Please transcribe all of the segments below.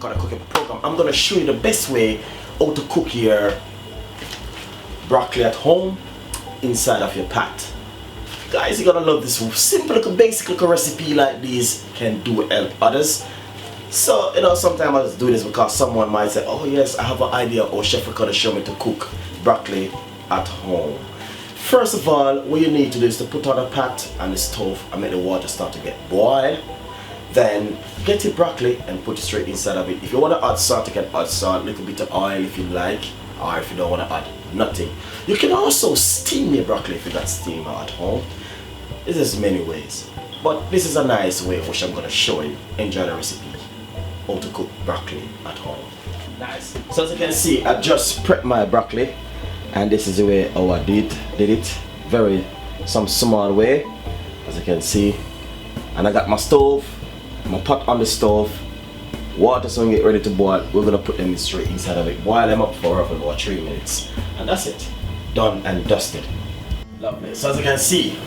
Ricardo cooking program, I'm gonna show you the best way how to cook your broccoli at home inside of your pot. Guys, you're gonna love this simple little basic little recipe like this can do help others. So, you know, sometimes I just do this because someone might say, oh yes, I have an idea, or Chef Ricardo show me to cook broccoli at home. First of all, what you need to do is to put on a pot on the stove and make the water start to get boiled. Then get your broccoli and put it straight inside of it. If you want to add salt, you can add salt, a little bit of oil if you like, or if you don't want to add nothing. You can also steam your broccoli if you got steamer at home. There's many ways, but this is a nice way which I'm going to show you. Enjoy the recipe, how to cook broccoli at home. Nice. So as you can see, I just prepped my broccoli, and this is the way how I did it. Very some small way, as you can see. And I got my stove, my pot on the stove, water so we get ready to boil. We're gonna put them straight inside of it, boil them up for roughly about 3 minutes, and that's it, done and dusted. Lovely. So as you can see,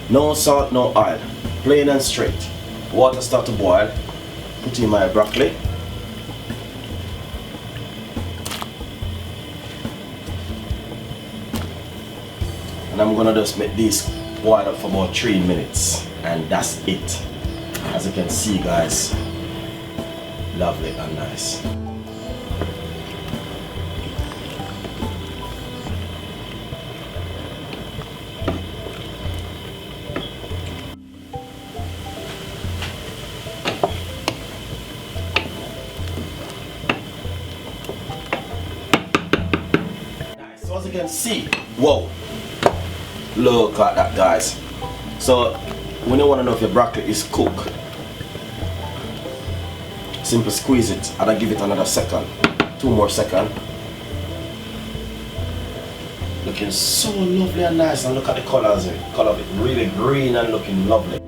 no salt, no oil, plain and straight. Water start to boil. Put in my broccoli. And I'm gonna just make this boil up for about 3 minutes, and that's it. As you can see, guys, lovely and nice. Nice. So as you can see, whoa, look at that, guys. So when you want to know if your broccoli is cooked, simply squeeze it and I give it another second, 2 more seconds. Looking so lovely and nice, and look at the colors, color of it, really green and looking lovely.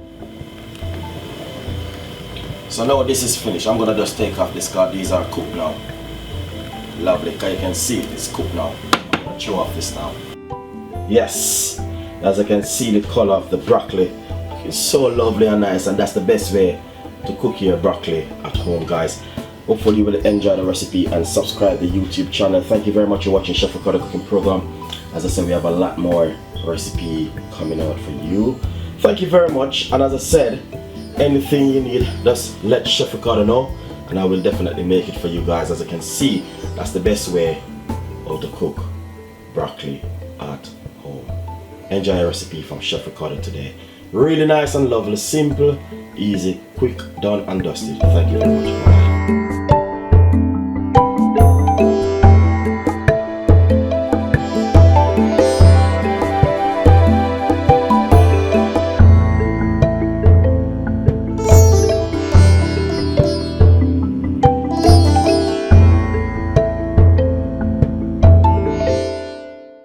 So now this is finished. I'm gonna just take off this because these are cooked now. Lovely, because you can see it's cooked now. I'm gonna throw off this now. Yes, as you can see, the color of the broccoli is so lovely and nice, and that's the best way to cook your broccoli at home, guys. Hopefully you will enjoy the recipe and subscribe to the YouTube channel. Thank you very much for watching Chef Ricardo cooking program. As I said, we have a lot more recipe coming out for you. Thank you very much, and as I said, anything you need, just let Chef Ricardo know, and I will definitely make it for you guys. As you can see, that's the best way how to cook broccoli at home. Enjoy a recipe from Chef Ricardo today. Really nice and lovely, simple, easy, quick, done and dusted. Thank you very much.